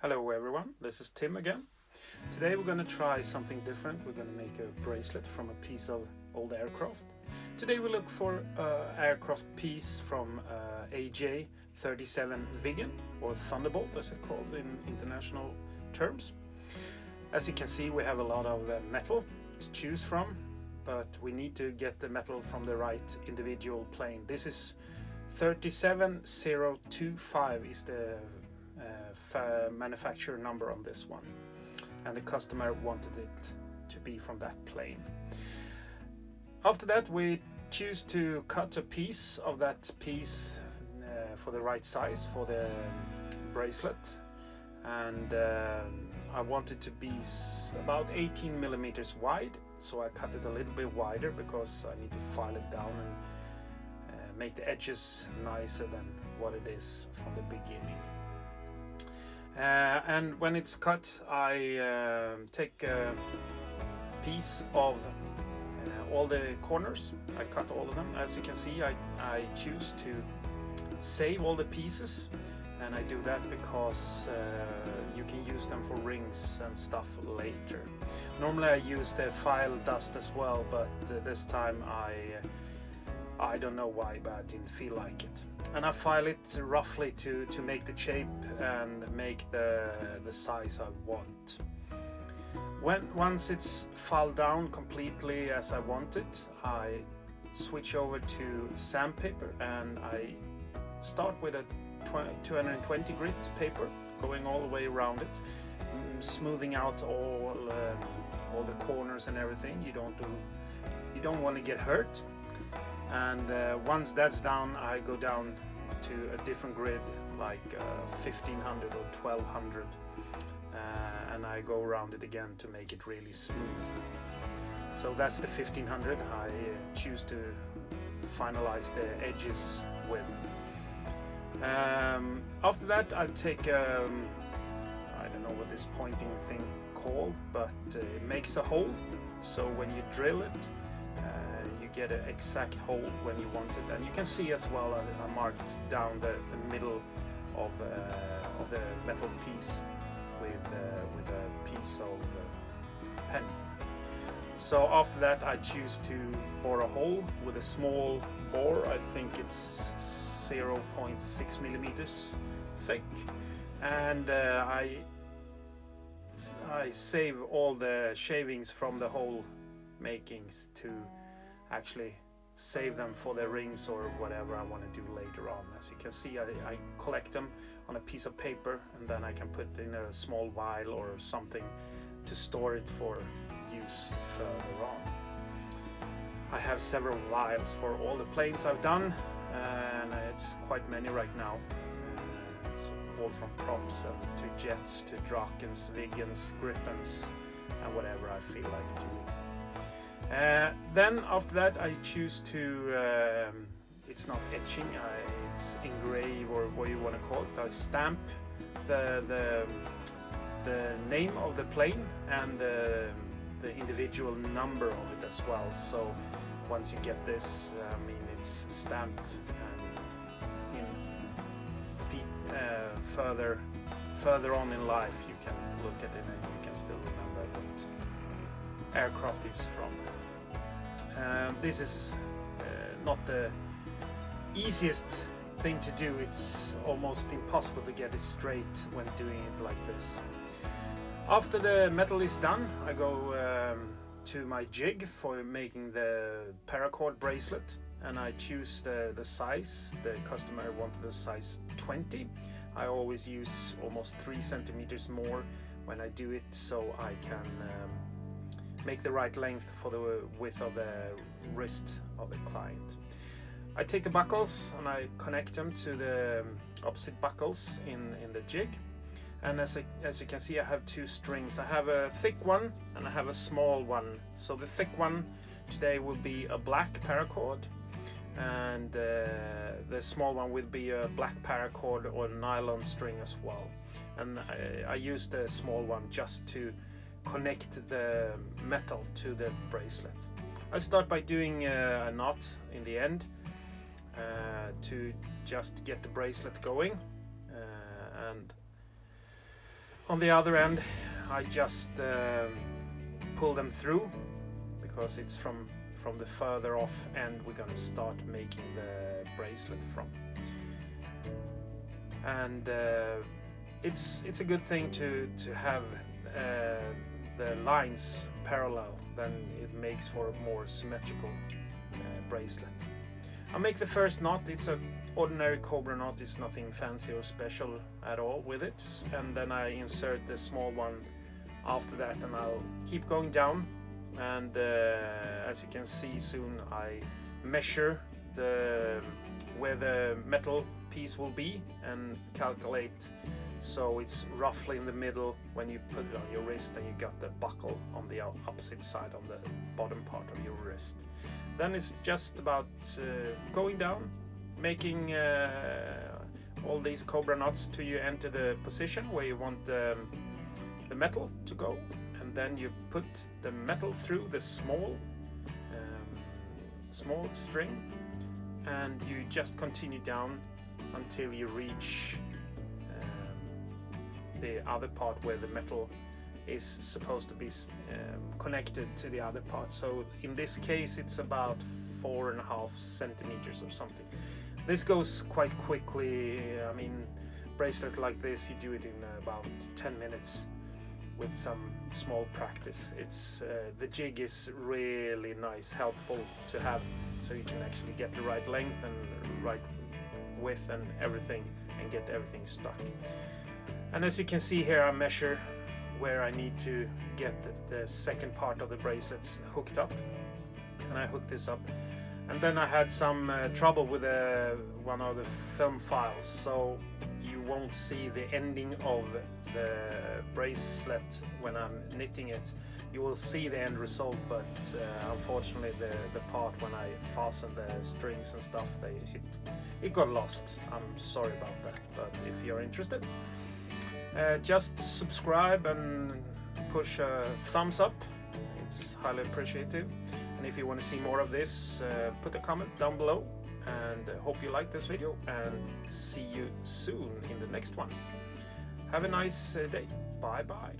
Hello everyone, this is Tim again. Today we're going to try something different. We're going to make a bracelet from a piece of old aircraft. Today we look for an aircraft piece from AJ37 Viggen, or Thunderbolt as it's called in international terms. As you can see, we have a lot of metal to choose from, but we need to get the metal from the right individual plane. This is 37025 is the manufacturer number on this one, and the customer wanted it to be from that plane. After that, we choose to cut a piece of that piece for the right size for the bracelet, and I want it to be about 18 millimeters wide, so I cut it a little bit wider because I need to file it down and make the edges nicer than what it is from the beginning. And when it's cut, I take a piece of all the corners. I cut all of them. As you can see, I choose to save all the pieces, and I do that because you can use them for rings and stuff later. Normally I use the file dust as well, but this time I don't know why, but I didn't feel like it. And I file it roughly to make the shape and make the size I want. Once it's filed down completely as I want it, I switch over to sandpaper, and I start with a 220 grit paper, going all the way around it, smoothing out all the corners and everything. You don't want to get hurt. And once that's done, I go down to a different grid, like 1500 or 1200, and I go around it again to make it really smooth. So that's the 1500 I choose to finalize the edges with. After that, I'll take I don't know what this pointing thing called, but it makes a hole, so when you drill it, you get an exact hole when you want it. And you can see as well, I marked down the middle of the metal piece with a piece of pen. So after that, I choose to bore a hole with a small bore. I think it's 0.6 millimeters thick, and I save all the shavings from the hole makings to actually save them for the rings or whatever I want to do later on. As you can see, I collect them on a piece of paper, and then I can put it in a small vial or something to store it for use further on. I have several vials for all the planes I've done, and it's quite many right now. It's all from props to jets to Drakens, Viggens, Gripens, and whatever I feel like doing. Then after that, I choose to, it's not etching, it's engrave, or what you want to call it. I stamp the name of the plane and the individual number of it as well. So once you get this, I mean, it's stamped, and in further on in life, you can look at it and you can still remember what aircraft is from. This is not the easiest thing to do. It's almost impossible to get it straight when doing it like this. After the metal is done, I go to my jig for making the paracord bracelet, and I choose the size. The customer wanted the size 20. I always use almost 3 centimeters more when I do it, so I can make the right length for the width of the wrist of the client. I take the buckles and I connect them to the opposite buckles in the jig. And as you can see, I have 2 strings. I have a thick one and I have a small one. So the thick one today will be a black paracord, and the small one will be a black paracord or nylon string as well. And I use the small one just to connect the metal to the bracelet. I start by doing a knot in the end to just get the bracelet going, and On the other end, I just pull them through, because it's from the further off end we're gonna start making the bracelet from. And it's a good thing to have the lines parallel, then it makes for a more symmetrical bracelet. I'll make the first knot. It's an ordinary cobra knot, it's nothing fancy or special at all with it, and then I insert the small one after that, and I'll keep going down, and as you can see soon, I measure where the metal piece will be and calculate so it's roughly in the middle when you put it on your wrist, and you got the buckle on the opposite side, on the bottom part of your wrist. Then it's just about going down, making all these cobra knots till you enter the position where you want the metal to go, and then you put the metal through the small string, and you just continue down until you reach the other part where the metal is supposed to be connected to the other part. So in this case it's about 4.5 centimeters or something. This goes quite quickly. I mean, bracelet like this, you do it in about 10 minutes with some small practice. It's the jig is really nice, helpful to have, so you can actually get the right length and right width and everything, and get everything stuck. And as you can see here, I measure where I need to get the second part of the bracelets hooked up, and I hook this up. And then I had some trouble with one of the film files, so you won't see the ending of the bracelet when I'm knitting it. You will see the end result, but unfortunately the part when I fastened the strings and stuff, it got lost. I'm sorry about that, but if you're interested, just subscribe and push a thumbs up. It's highly appreciated. And if you want to see more of this, put a comment down below, and hope you like this video, and see you soon in the next one. Have a nice day. Bye bye.